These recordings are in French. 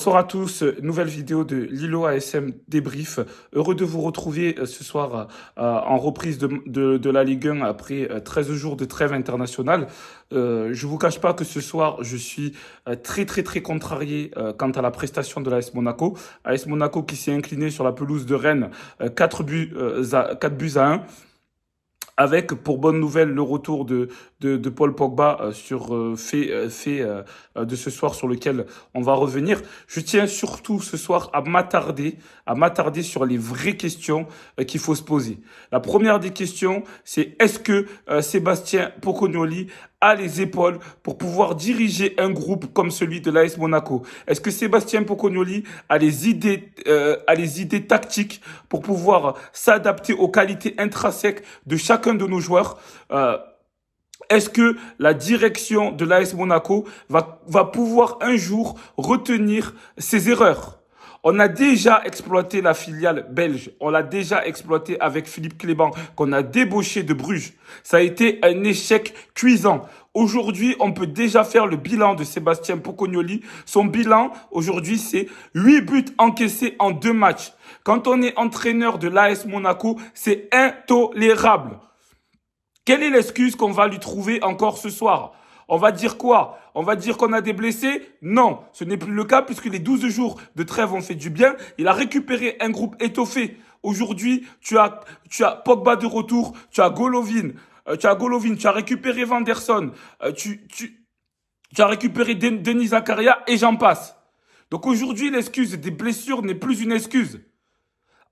Bonsoir à tous, nouvelle vidéo de Lilo ASM Débrief. Heureux de vous retrouver ce soir en reprise de la Ligue 1 après 13 jours de trêve internationale. Je vous cache pas que ce soir, je suis très contrarié quant à la prestation de l'AS Monaco. AS Monaco qui s'est incliné sur la pelouse de Rennes 4 buts à 1. Avec pour bonne nouvelle le retour de Paul Pogba sur de ce soir sur lequel on va revenir. Je tiens surtout ce soir à m'attarder sur les vraies questions qu'il faut se poser. La première des questions, c'est est-ce que Sébastien Pocognoli a les épaules pour pouvoir diriger un groupe comme celui de l'AS Monaco? Est-ce que Sébastien Pocognoli a les idées tactiques pour pouvoir s'adapter aux qualités intrinsèques de chacun de nos joueurs? Est-ce que la direction de l'AS Monaco va pouvoir un jour retenir ses erreurs? On a déjà exploité la filiale belge. On l'a déjà exploité avec Philippe Clément, qu'on a débauché de Bruges. Ça a été un échec cuisant. Aujourd'hui, on peut déjà faire le bilan de Sébastien Pocognoli. Son bilan, aujourd'hui, c'est 8 buts encaissés en 2 matchs. Quand on est entraîneur de l'AS Monaco, c'est intolérable. Quelle est l'excuse qu'on va lui trouver encore ce soir? On va dire quoi? On va dire qu'on a des blessés? Non, ce n'est plus le cas puisque les 12 jours de trêve ont fait du bien. Il a récupéré un groupe étoffé. Aujourd'hui, tu as Pogba de retour, tu as Golovin, tu as récupéré Vanderson, tu as récupéré Denis Zakaria et j'en passe. Donc aujourd'hui, l'excuse des blessures n'est plus une excuse.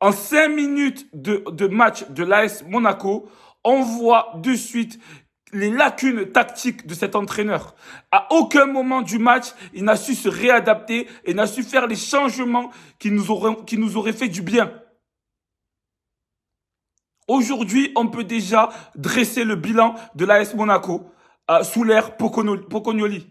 En 5 minutes de match de l'AS Monaco, on voit de suite les lacunes tactiques de cet entraîneur. À aucun moment du match, il n'a su se réadapter et n'a su faire les changements qui nous auraient fait du bien. Aujourd'hui, on peut déjà dresser le bilan de l'AS Monaco sous l'ère Pocognoli.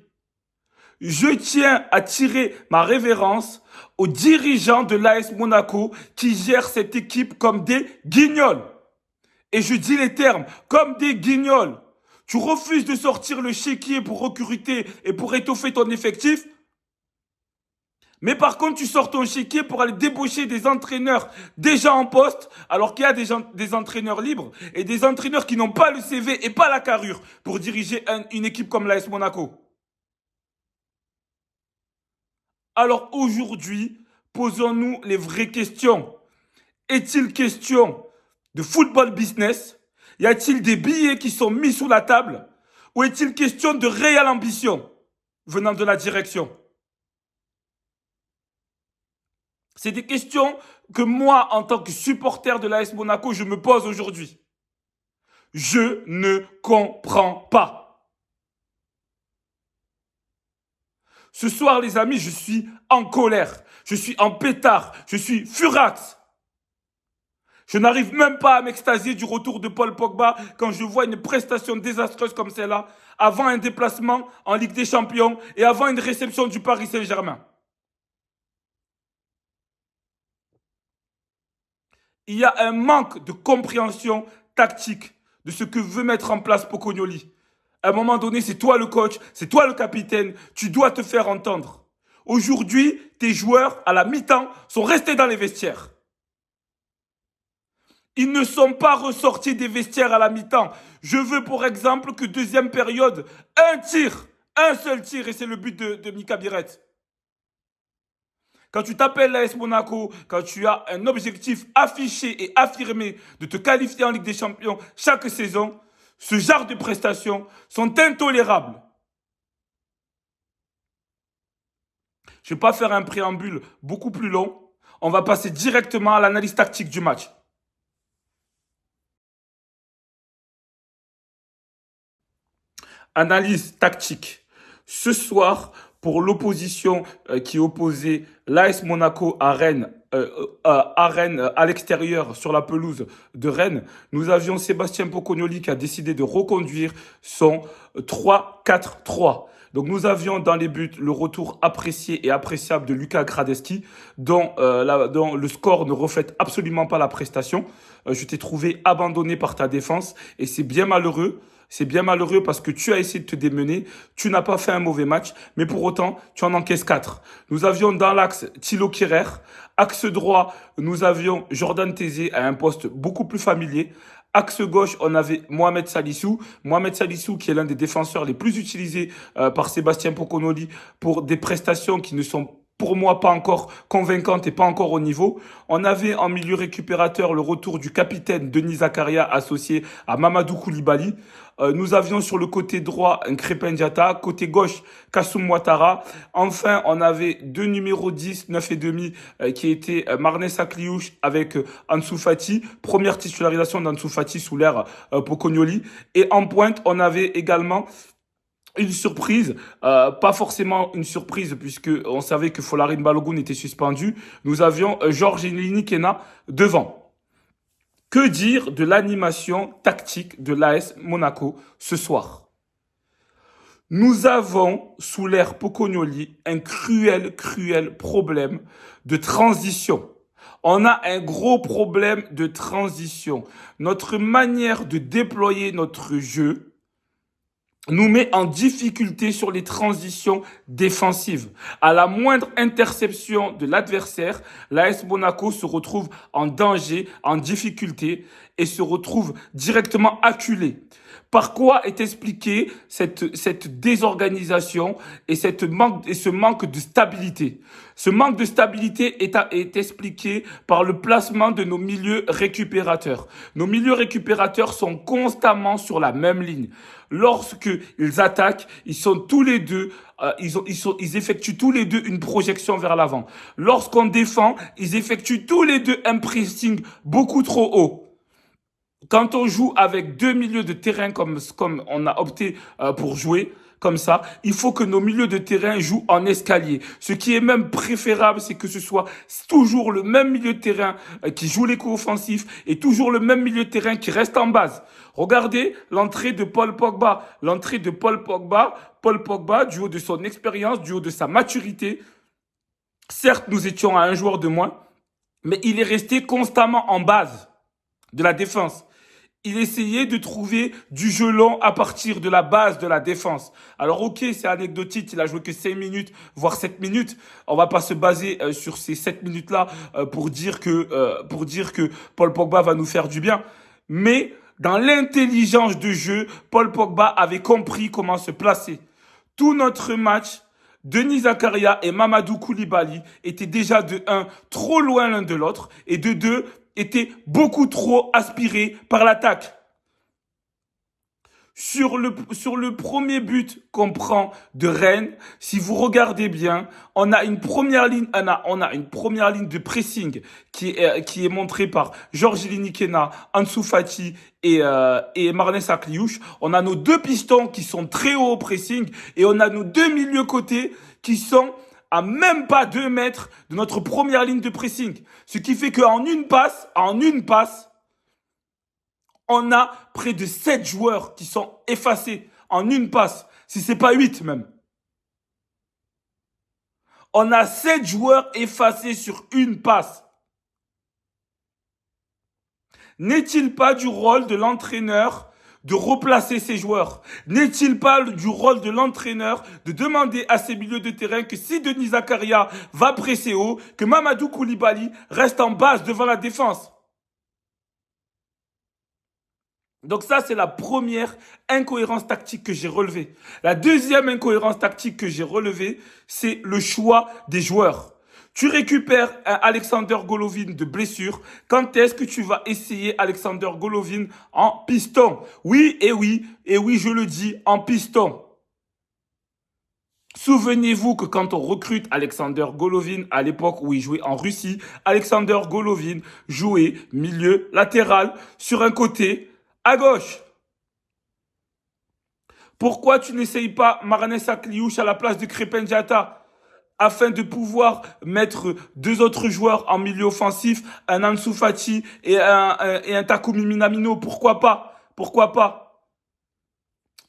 Je tiens à tirer ma révérence aux dirigeants de l'AS Monaco qui gèrent cette équipe comme des guignols. Et je dis les termes, comme des guignols. Tu refuses de sortir le chéquier pour recruter et pour étoffer ton effectif. Mais par contre, tu sors ton chéquier pour aller débaucher des entraîneurs déjà en poste, alors qu'il y a des entraîneurs libres et des entraîneurs qui n'ont pas le CV et pas la carrure pour diriger une équipe comme l'AS Monaco. Alors aujourd'hui, posons-nous les vraies questions. Est-il question de football business? Y a-t-il des billets qui sont mis sous la table? Ou est-il question de réelle ambition venant de la direction? C'est des questions que moi, en tant que supporter de l'AS Monaco, je me pose aujourd'hui. Je ne comprends pas. Ce soir, les amis, je suis en colère. Je suis en pétard. Je suis furax. Je n'arrive même pas à m'extasier du retour de Paul Pogba quand je vois une prestation désastreuse comme celle-là, avant un déplacement en Ligue des Champions et avant une réception du Paris Saint-Germain. Il y a un manque de compréhension tactique de ce que veut mettre en place Pocognoli. À un moment donné, c'est toi le coach, c'est toi le capitaine, tu dois te faire entendre. Aujourd'hui, tes joueurs, à la mi-temps, sont restés dans les vestiaires. Ils ne sont pas ressortis des vestiaires à la mi-temps. Je veux pour exemple que deuxième période, un seul tir, et c'est le but de Mika Biret. Quand tu t'appelles l'AS Monaco, quand tu as un objectif affiché et affirmé de te qualifier en Ligue des Champions chaque saison, ce genre de prestations sont intolérables. Je ne vais pas faire un préambule beaucoup plus long. On va passer directement à l'analyse tactique du match. Analyse tactique. Ce soir, pour l'opposition qui opposait l'AS Monaco à Rennes, à l'extérieur, sur la pelouse de Rennes, nous avions Sébastien Pocognoli qui a décidé de reconduire son 3-4-3. Donc nous avions dans les buts le retour apprécié et appréciable de Lucas Hradecky, dont le score ne reflète absolument pas la prestation. Je t'ai trouvé abandonné par ta défense et c'est bien malheureux. C'est bien malheureux parce que tu as essayé de te démener, tu n'as pas fait un mauvais match, mais pour autant, tu en encaisses 4. Nous avions dans l'axe Thilo Kehrer, axe droit, nous avions Jordan Tézé à un poste beaucoup plus familier. Axe gauche, on avait Mohamed Salissou. Mohamed Salissou, qui est l'un des défenseurs les plus utilisés par Sébastien Poconoli pour des prestations qui ne sont pour moi pas encore convaincantes et pas encore au niveau. On avait en milieu récupérateur le retour du capitaine Denis Zakaria associé à Mamadou Koulibaly. Nous avions sur le côté droit un Crépin Diatta, côté gauche Kassoum Ouattara. Enfin, on avait deux numéros 10, 9 et demi qui étaient Marnès Sakliouche avec Ansu Fati. Première titularisation d'Ansu Fati sous l'ère Pocognoli. Et en pointe, on avait également une surprise, pas forcément une surprise puisque on savait que Folarin Balogun était suspendu. Nous avions Georges Linikena devant. Que dire de l'animation tactique de l'AS Monaco ce soir? Nous avons, sous l'ère Pocognoli, un cruel problème de transition. On a un gros problème de transition. Notre manière de déployer notre jeu nous met en difficulté sur les transitions défensives. À la moindre interception de l'adversaire, l'AS Monaco se retrouve en danger, en difficulté et se retrouve directement acculé. Par quoi est expliquée cette désorganisation et ce manque de stabilité? Ce manque de stabilité est expliqué par le placement de nos milieux récupérateurs. Nos milieux récupérateurs sont constamment sur la même ligne. Lorsqu'ils attaquent, ils sont tous les deux ils effectuent tous les deux une projection vers l'avant. Lorsqu'on défend, ils effectuent tous les deux un pressing beaucoup trop haut. Quand on joue avec deux milieux de terrain comme on a opté pour jouer, comme ça, il faut que nos milieux de terrain jouent en escalier. Ce qui est même préférable, c'est que ce soit toujours le même milieu de terrain qui joue les coups offensifs et toujours le même milieu de terrain qui reste en base. Regardez l'entrée de Paul Pogba. L'entrée de Paul Pogba, du haut de son expérience, du haut de sa maturité. Certes, nous étions à un joueur de moins, mais il est resté constamment en base de la défense. Il essayait de trouver du jeu long à partir de la base de la défense. Alors ok, c'est anecdotique, il a joué que 5 minutes, voire 7 minutes. On va pas se baser sur ces 7 minutes-là pour dire que Paul Pogba va nous faire du bien. Mais dans l'intelligence de jeu, Paul Pogba avait compris comment se placer. Tout notre match, Denis Zakaria et Mamadou Koulibaly étaient déjà de 1 trop loin l'un de l'autre et de 2 étaient beaucoup trop aspirés par l'attaque. Sur le premier but qu'on prend de Rennes, si vous regardez bien, on a une première ligne de pressing qui est montrée par Georges Linikena, Ansu Fati et Marnès Sakliouche. On a nos deux pistons qui sont très hauts au pressing et on a nos deux milieux côtés qui sont à même pas 2 mètres de notre première ligne de pressing. Ce qui fait qu'en une passe, on a près de 7 joueurs qui sont effacés en une passe. Si c'est pas 8 même. On a 7 joueurs effacés sur une passe. N'est-il pas du rôle de l'entraîneur de replacer ses joueurs? N'est-il pas du rôle de l'entraîneur de demander à ses milieux de terrain que si Denis Zakaria va presser haut, que Mamadou Koulibaly reste en base devant la défense? Donc ça, c'est la première incohérence tactique que j'ai relevée. La deuxième incohérence tactique que j'ai relevée, c'est le choix des joueurs. Tu récupères un Alexander Golovin de blessure. Quand est-ce que tu vas essayer Alexander Golovin en piston? Oui, je le dis, en piston. Souvenez-vous que quand on recrute Alexander Golovin, à l'époque où il jouait en Russie, Alexander Golovin jouait milieu latéral sur un côté à gauche. Pourquoi tu n'essayes pas Marnès Sakliouche à la place de Crépin Diatta afin de pouvoir mettre 2 autres joueurs en milieu offensif, un Ansu Fati et un Takumi Minamino? Pourquoi pas?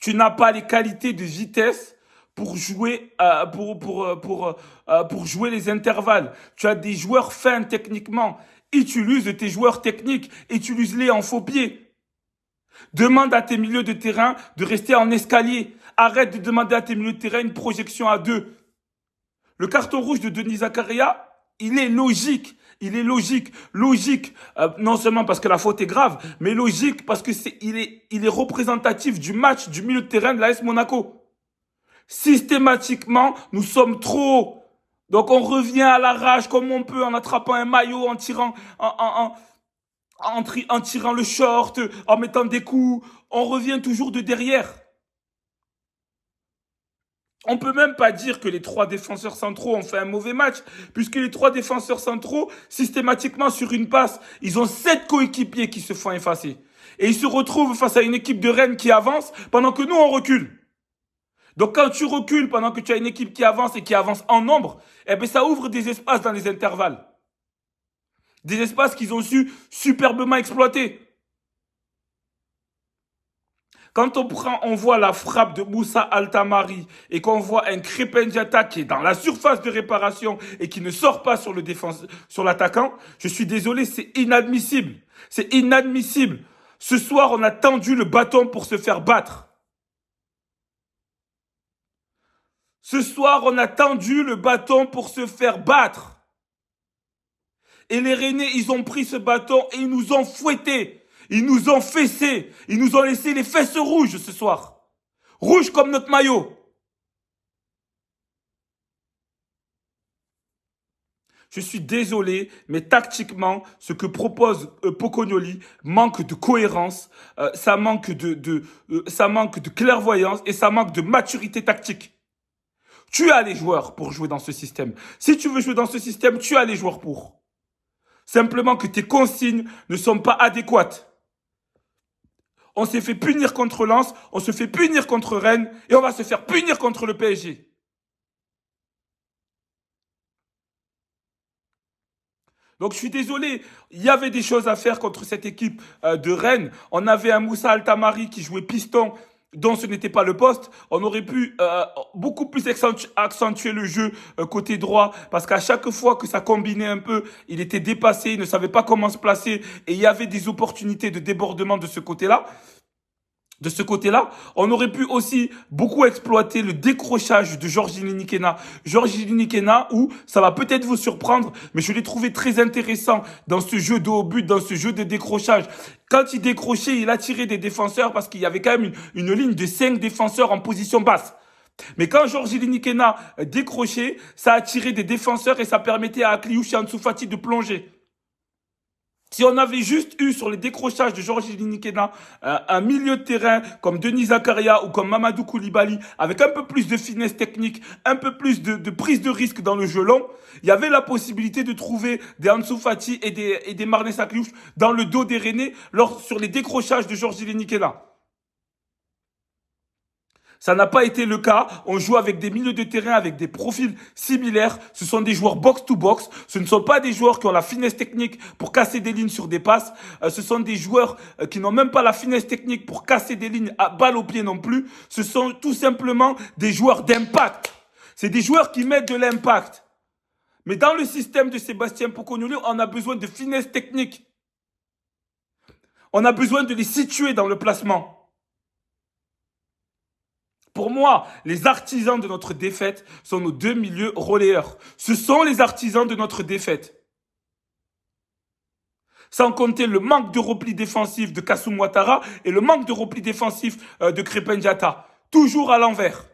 Tu n'as pas les qualités de vitesse pour jouer pour jouer les intervalles. Tu as des joueurs fins techniquement. Utilise tes joueurs techniques, utilise-les en faux pied. Demande à tes milieux de terrain de rester en escalier. Arrête de demander à tes milieux de terrain une projection à deux. Le carton rouge de Denis Zakaria, il est logique. Il est logique. Logique, non seulement parce que la faute est grave, mais logique parce que il est représentatif du match du milieu de terrain de l'AS Monaco. Systématiquement, nous sommes trop hauts. Donc on revient à la rage comme on peut en attrapant un maillot, en tirant, en tirant le short, en mettant des coups. On revient toujours de derrière. On peut même pas dire que les trois défenseurs centraux ont fait un mauvais match, puisque les trois défenseurs centraux, systématiquement sur une passe, ils ont 7 coéquipiers qui se font effacer. Et ils se retrouvent face à une équipe de Rennes qui avance pendant que nous, on recule. Donc quand tu recules pendant que tu as une équipe qui avance et qui avance en nombre, eh bien ça ouvre des espaces dans les intervalles. Des espaces qu'ils ont su superbement exploiter. Quand on voit la frappe de Moussa Altamari et qu'on voit un Krépin Diatta qui est dans la surface de réparation et qui ne sort pas sur sur l'attaquant, je suis désolé, c'est inadmissible. C'est inadmissible. Ce soir, on a tendu le bâton pour se faire battre. Ce soir, on a tendu le bâton pour se faire battre. Et les Rennais, ils ont pris ce bâton et ils nous ont fouettés. Ils nous ont fessés. Ils nous ont laissé les fesses rouges ce soir. Rouges comme notre maillot. Je suis désolé, mais tactiquement, ce que propose Pocognoli manque de cohérence, ça manque ça manque de clairvoyance et ça manque de maturité tactique. Tu as les joueurs pour jouer dans ce système. Si tu veux jouer dans ce système, tu as les joueurs pour. Simplement que tes consignes ne sont pas adéquates. On s'est fait punir contre Lens, on se fait punir contre Rennes et on va se faire punir contre le PSG. Donc je suis désolé, il y avait des choses à faire contre cette équipe de Rennes. On avait un Moussa Altamari qui jouait piston, dont ce n'était pas le poste. On aurait pu beaucoup plus accentuer le jeu côté droit, parce qu'à chaque fois que ça combinait un peu, il était dépassé, il ne savait pas comment se placer, et il y avait des opportunités de débordement de ce côté-là. De ce côté-là, on aurait pu aussi beaucoup exploiter le décrochage de Georges Linikena. Georges Linikena, où ça va peut-être vous surprendre, mais je l'ai trouvé très intéressant dans ce jeu de haut but, dans ce jeu de décrochage. Quand il décrochait, il attirait des défenseurs parce qu'il y avait quand même une ligne de 5 défenseurs en position basse. Mais quand Georges Linikena décrochait, ça attirait des défenseurs et ça permettait à Akliouche et Ansu Fati de plonger. Si on avait juste eu sur les décrochages de Georges Linikena un milieu de terrain comme Denis Zakaria ou comme Mamadou Koulibaly, avec un peu plus de finesse technique, un peu plus de prise de risque dans le jeu long, il y avait la possibilité de trouver des Ansu Fati et des Marnès Akliouche dans le dos des Rennais sur les décrochages de Georges Linikena. Ça n'a pas été le cas. On joue avec des milieux de terrain avec des profils similaires. Ce sont des joueurs box-to-box. Ce ne sont pas des joueurs qui ont la finesse technique pour casser des lignes sur des passes. Ce sont des joueurs qui n'ont même pas la finesse technique pour casser des lignes à balle au pied non plus. Ce sont tout simplement des joueurs d'impact. C'est des joueurs qui mettent de l'impact. Mais dans le système de Sébastien Pocognoli, on a besoin de finesse technique. On a besoin de les situer dans le placement. Pour moi, les artisans de notre défaite sont nos deux milieux relayeurs. Ce sont les artisans de notre défaite. Sans compter le manque de repli défensif de Kassoum Ouattara et le manque de repli défensif de Krépin Diatta. Toujours à l'envers.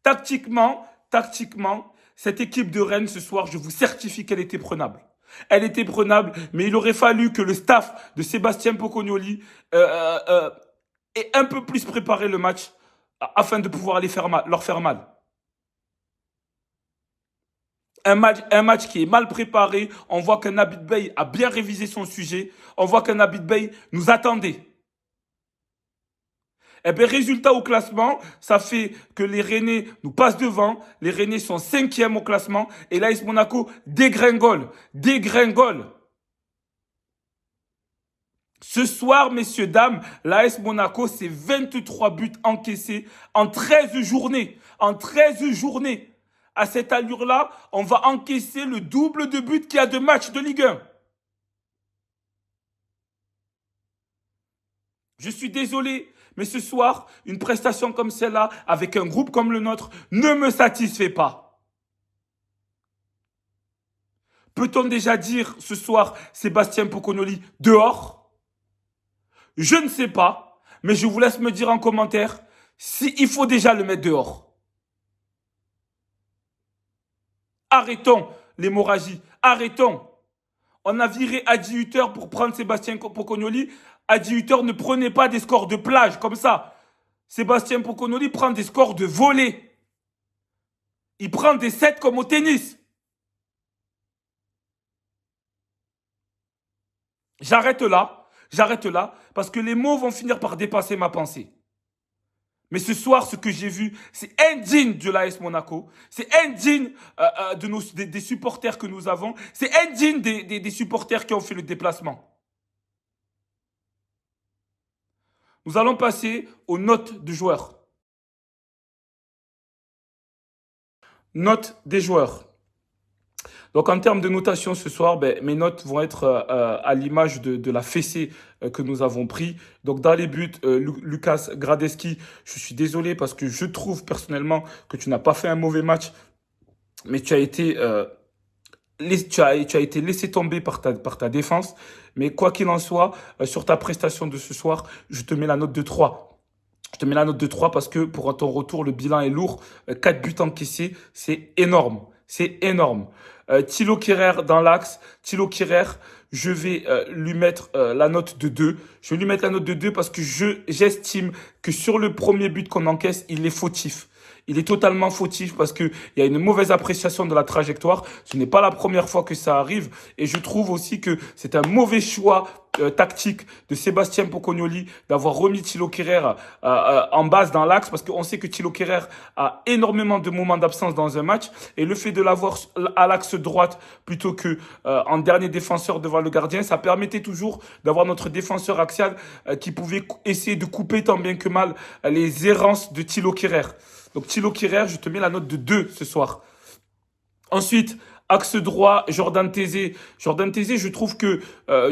Tactiquement, cette équipe de Rennes ce soir, je vous certifie qu'elle était prenable. Elle était prenable, mais il aurait fallu que le staff de Sébastien Pocognoli ait un peu plus préparé le match afin de pouvoir leur faire mal. Un match qui est mal préparé, on voit qu'un Abid Bey a bien révisé son sujet, on voit qu'un Abid Bey nous attendait. Eh bien, résultat au classement, ça fait que les Rennais nous passent devant. Les Rennais sont 5e au classement. Et l'AS Monaco dégringole. Dégringole. Ce soir, messieurs, dames, l'AS Monaco, c'est 23 buts encaissés en 13 journées. En 13 journées. À cette allure-là, on va encaisser le double de buts qu'il y a de matchs de Ligue 1. Je suis désolé, mais ce soir, une prestation comme celle-là, avec un groupe comme le nôtre, ne me satisfait pas. Peut-on déjà dire ce soir Sébastien Pocognoli dehors? Je ne sais pas, mais je vous laisse me dire en commentaire s'il faut déjà le mettre dehors. Arrêtons l'hémorragie, arrêtons. On a viré à 18 h pour prendre Sébastien Pocognoli. À 18 h, ne prenez pas des scores de plage comme ça. Sébastien Pocognoli prend des scores de volée. Il prend des sets comme au tennis. J'arrête là, parce que les mots vont finir par dépasser ma pensée. Mais ce soir, ce que j'ai vu, c'est indigne de l'AS Monaco, c'est indigne des supporters que nous avons, c'est indigne des supporters qui ont fait le déplacement. Nous allons passer aux notes de joueurs. Notes des joueurs. Donc en termes de notation ce soir, ben, mes notes vont être à l'image de la fessée que nous avons pris. Donc dans les buts, Lucas Gradeschi, je suis désolé parce que je trouve personnellement que tu n'as pas fait un mauvais match, mais tu as été laissé tomber par ta défense. Mais quoi qu'il en soit, sur ta prestation de ce soir, je te mets la note de 3. Je te mets la note de 3 parce que pour ton retour, le bilan est lourd. 4 buts encaissés, c'est énorme. C'est énorme. Thilo Kehrer dans l'axe. Thilo Kehrer, je vais lui mettre la note de 2. Je vais lui mettre la note de 2 parce que j'estime que sur le premier but qu'on encaisse, il est fautif. Il est totalement fautif parce qu'il y a une mauvaise appréciation de la trajectoire. Ce n'est pas la première fois que ça arrive. Et je trouve aussi que c'est un mauvais choix tactique de Sébastien Pocognoli d'avoir remis Thilo Kehrer en base dans l'axe parce qu'on sait que Thilo Kehrer a énormément de moments d'absence dans un match et le fait de l'avoir à l'axe droite plutôt que en dernier défenseur devant le gardien, ça permettait toujours d'avoir notre défenseur axial qui pouvait essayer de couper tant bien que mal les errances de Thilo Kehrer. Donc Thilo Kehrer, je te mets la note de 2 ce soir. Ensuite, axe droit, Jordan Tézé. Jordan Tézé, je trouve que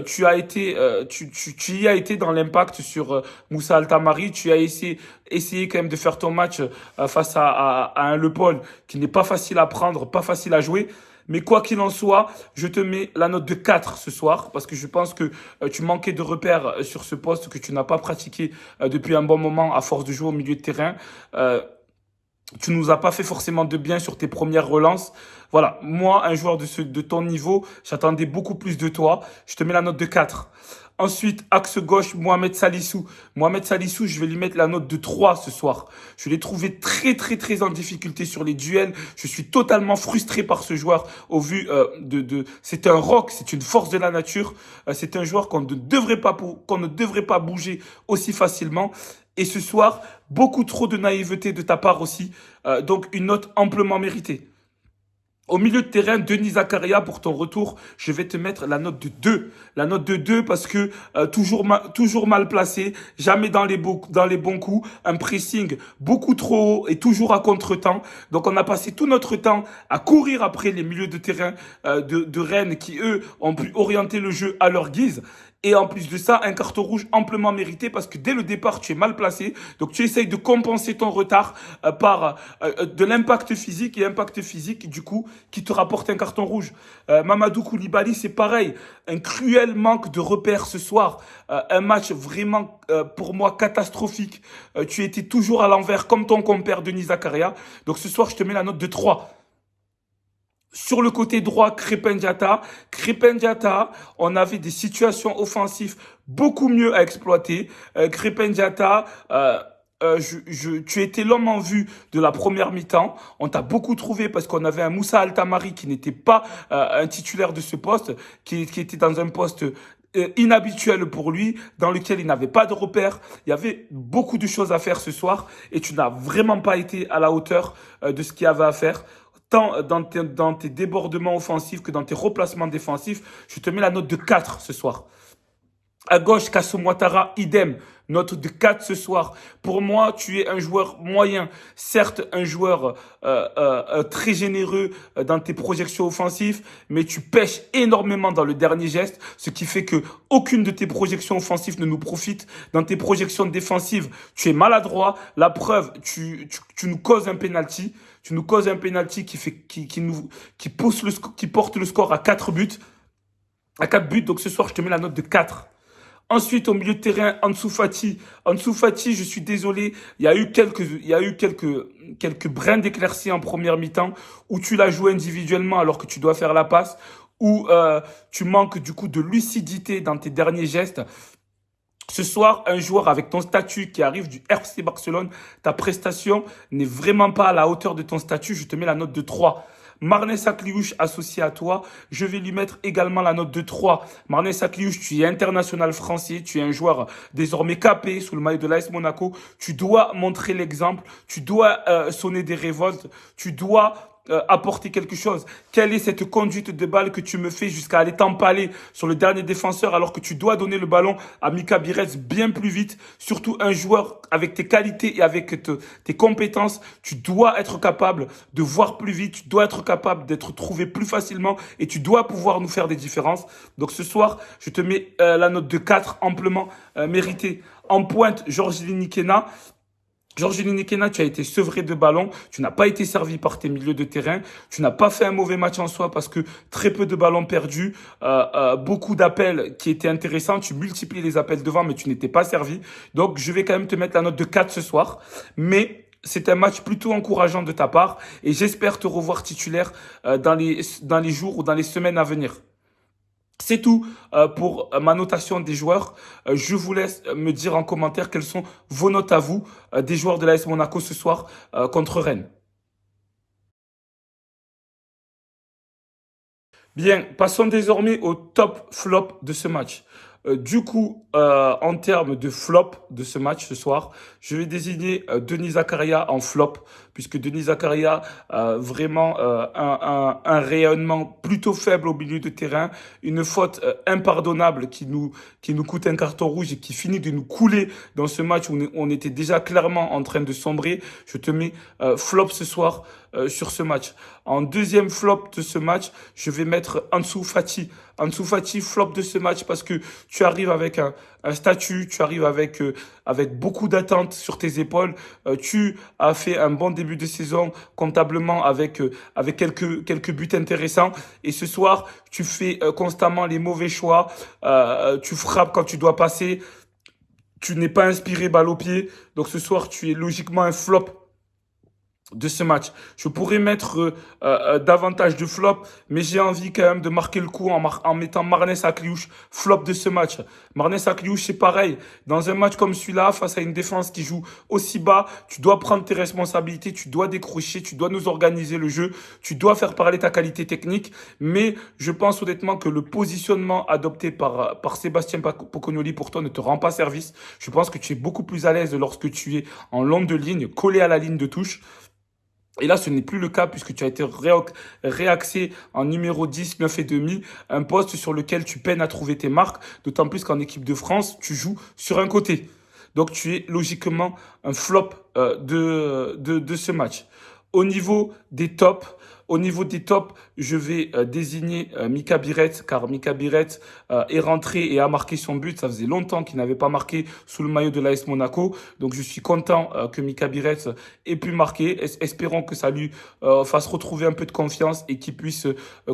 tu y as été dans l'impact sur Moussa Altamari. Tu as essayé quand même de faire ton match face à un Le Paul qui n'est pas facile à prendre, pas facile à jouer. Mais quoi qu'il en soit, je te mets la note de 4 ce soir parce que je pense que tu manquais de repères sur ce poste que tu n'as pas pratiqué depuis un bon moment à force de jouer au milieu de terrain. Tu nous as pas fait forcément de bien sur tes premières relances. Voilà, moi, un joueur de ton niveau, j'attendais beaucoup plus de toi. Je te mets la note de 4. Ensuite, axe gauche, Mohamed Salissou. Mohamed Salissou, je vais lui mettre la note de 3 ce soir. Je l'ai trouvé très, très, très en difficulté sur les duels. Je suis totalement frustré par ce joueur au vu c'est un rock, c'est une force de la nature. C'est un joueur qu'on ne devrait pas bouger aussi facilement. Et ce soir, beaucoup trop de naïveté de ta part aussi. Donc, une note amplement méritée. Au milieu de terrain, Denis Zakaria, pour ton retour, je vais te mettre la note de 2. La note de 2 parce que toujours mal placé, jamais dans les bons coups, un pressing beaucoup trop haut et toujours à contre-temps. Donc on a passé tout notre temps à courir après les milieux de terrain de Rennes qui, eux, ont pu orienter le jeu à leur guise. Et en plus de ça, un carton rouge amplement mérité parce que dès le départ, tu es mal placé. Donc tu essayes de compenser ton retard par de l'impact physique et impact physique, du coup, qui te rapporte un carton rouge. Mamadou Koulibaly, c'est pareil. Un cruel manque de repères ce soir. Un match vraiment, pour moi, catastrophique. Tu étais toujours à l'envers comme ton compère Denis Zakaria. Donc ce soir, je te mets la note de 3. Sur le côté droit, Crépin Diatta. Crépin Diatta, on avait des situations offensives beaucoup mieux à exploiter. Crépin Diatta, tu étais l'homme en vue de la première mi-temps. On t'a beaucoup trouvé parce qu'on avait un Moussa Altamari qui n'était pas un titulaire de ce poste, qui était dans un poste inhabituel pour lui, dans lequel il n'avait pas de repères. Il y avait beaucoup de choses à faire ce soir et tu n'as vraiment pas été à la hauteur de ce qu'il y avait à faire tant dans tes débordements offensifs que dans tes replacements défensifs. Je te mets la note de 4 ce soir. À gauche, Kassou Ouattara, idem. note de 4 ce soir. Pour moi, tu es un joueur moyen, certes un joueur très généreux dans tes projections offensives, mais tu pêches énormément dans le dernier geste, ce qui fait que aucune de tes projections offensives ne nous profite. Dans tes projections défensives, tu es maladroit. La preuve, tu nous causes un penalty. Tu nous causes un penalty qui porte le score à 4 buts. À 4 buts, donc ce soir, je te mets la note de 4. Ensuite, au milieu de terrain, Ansu Fati. Ansu Fati, je suis désolé, il y a eu quelques brins d'éclaircie en première mi-temps où tu l'as joué individuellement alors que tu dois faire la passe, où tu manques du coup de lucidité dans tes derniers gestes. Ce soir, un joueur avec ton statut qui arrive du RC Barcelone, ta prestation n'est vraiment pas à la hauteur de ton statut. Je te mets la note de 3. Marnez Sakliouche associé à toi, je vais lui mettre également la note de 3. Marnez Sakliouche, tu es international français, tu es un joueur désormais capé sous le maillot de l'AS Monaco. Tu dois montrer l'exemple, tu dois sonner des révoltes, tu dois apporter quelque chose. Quelle est cette conduite de balle que tu me fais jusqu'à aller t'empaler sur le dernier défenseur alors que tu dois donner le ballon à Mika Birez bien plus vite. Surtout un joueur avec tes qualités et avec tes compétences, tu dois être capable de voir plus vite, tu dois être capable d'être trouvé plus facilement et tu dois pouvoir nous faire des différences. Donc ce soir, je te mets la note de 4 amplement méritée. En pointe, Georges Linikena. Georges Linikena, tu as été sevré de ballon, tu n'as pas été servi par tes milieux de terrain, tu n'as pas fait un mauvais match en soi parce que très peu de ballons perdus, beaucoup d'appels qui étaient intéressants, tu multiplies les appels devant mais tu n'étais pas servi. Donc je vais quand même te mettre la note de 4 ce soir, mais c'est un match plutôt encourageant de ta part et j'espère te revoir titulaire dans les jours ou dans les semaines à venir. C'est tout pour ma notation des joueurs. Je vous laisse me dire en commentaire quelles sont vos notes à vous des joueurs de l'AS Monaco ce soir contre Rennes. Bien, passons désormais au top flop de ce match. En termes de flop de ce match ce soir, je vais désigner Denis Zakaria en flop, puisque Denis Zakaria a vraiment un rayonnement plutôt faible au milieu de terrain, une faute impardonnable qui nous coûte un carton rouge et qui finit de nous couler dans ce match où on était déjà clairement en train de sombrer. Je te mets flop ce soir sur ce match. En deuxième flop de ce match, je vais mettre Ansu Fati. Ansu Fati, flop de ce match parce que tu arrives avec un statut, tu arrives avec beaucoup d'attentes sur tes épaules. Tu as fait un bon début de saison comptablement avec quelques buts intéressants. Et ce soir, tu fais constamment les mauvais choix. Tu frappes quand tu dois passer. Tu n'es pas inspiré balle au pied. Donc ce soir, tu es logiquement un flop de ce match. Je pourrais mettre davantage de flop, mais j'ai envie quand même de marquer le coup en mettant Marnès Akliouche, flop de ce match. Marnès Akliouche, c'est pareil. Dans un match comme celui-là, face à une défense qui joue aussi bas, tu dois prendre tes responsabilités, tu dois décrocher, tu dois nous organiser le jeu, tu dois faire parler ta qualité technique, mais je pense honnêtement que le positionnement adopté par Sébastien Pocognoli pour toi ne te rend pas service. Je pense que tu es beaucoup plus à l'aise lorsque tu es en long de ligne, collé à la ligne de touche. Et là, ce n'est plus le cas puisque tu as été réaxé en numéro 10, 9 et demi, un poste sur lequel tu peines à trouver tes marques, d'autant plus qu'en équipe de France, tu joues sur un côté. Donc, tu es logiquement un flop de ce match. Au niveau des tops, je vais désigner Mika Biret, car Mika Biret est rentré et a marqué son but. Ça faisait longtemps qu'il n'avait pas marqué sous le maillot de l'AS Monaco. Donc je suis content que Mika Biret ait pu marquer. Espérons que ça lui fasse retrouver un peu de confiance et qu'il puisse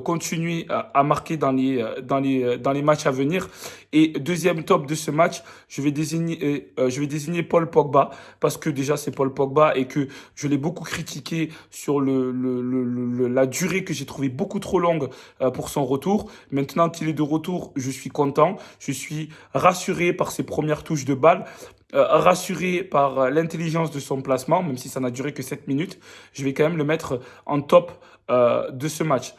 continuer à marquer dans les matchs à venir. Et deuxième top de ce match, je vais désigner Paul Pogba, parce que déjà c'est Paul Pogba et que je l'ai beaucoup critiqué sur la durée que j'ai trouvée beaucoup trop longue pour son retour. Maintenant qu'il est de retour, je suis content. Je suis rassuré par ses premières touches de balle. Rassuré par l'intelligence de son placement, même si ça n'a duré que 7 minutes, je vais quand même le mettre en top de ce match.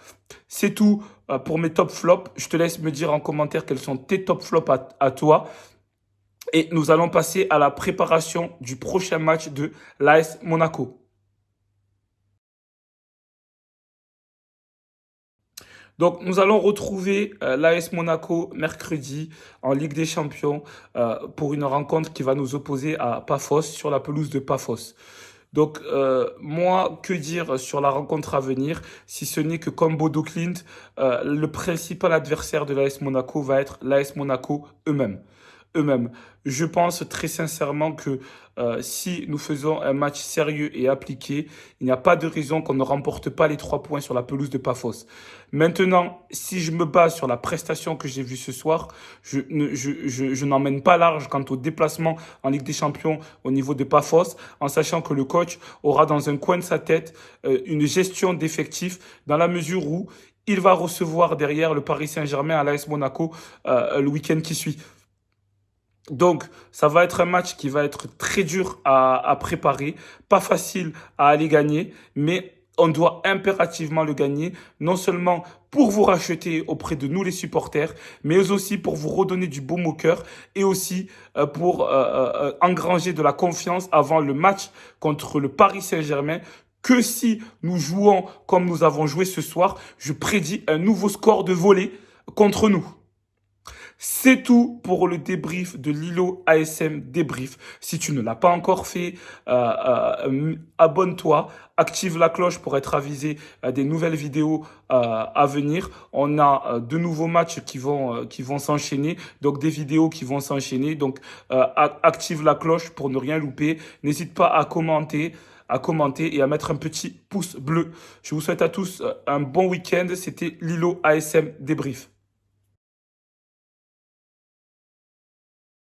C'est tout pour mes top flops. Je te laisse me dire en commentaire quels sont tes top flops à toi. Et nous allons passer à la préparation du prochain match de l'AS Monaco. Donc, nous allons retrouver l'AS Monaco mercredi en Ligue des Champions pour une rencontre qui va nous opposer à Paphos sur la pelouse de Paphos. Donc, moi, que dire sur la rencontre à venir, si ce n'est que comme Bodo Klimt, le principal adversaire de l'AS Monaco va être l'AS Monaco eux-mêmes. Eux-mêmes. Je pense très sincèrement que si nous faisons un match sérieux et appliqué, il n'y a pas de raison qu'on ne remporte pas les 3 points sur la pelouse de Paphos. Maintenant, si je me base sur la prestation que j'ai vue ce soir, je n'emmène pas large quant au déplacement en Ligue des Champions au niveau de Paphos, en sachant que le coach aura dans un coin de sa tête une gestion d'effectifs dans la mesure où il va recevoir derrière le Paris Saint-Germain à l'AS Monaco le week-end qui suit. Donc, ça va être un match qui va être très dur à préparer, pas facile à aller gagner, mais on doit impérativement le gagner, non seulement pour vous racheter auprès de nous les supporters, mais aussi pour vous redonner du baume au cœur et aussi pour engranger de la confiance avant le match contre le Paris Saint-Germain. Que si nous jouons comme nous avons joué ce soir, je prédis un nouveau score de volée contre nous. C'est tout pour le débrief de Lilo ASM Débrief. Si tu ne l'as pas encore fait, abonne-toi, active la cloche pour être avisé des nouvelles vidéos à venir. On a de nouveaux matchs qui vont s'enchaîner, donc des vidéos qui vont s'enchaîner. Donc active la cloche pour ne rien louper. N'hésite pas à commenter et à mettre un petit pouce bleu. Je vous souhaite à tous un bon week-end. C'était Lilo ASM Débrief.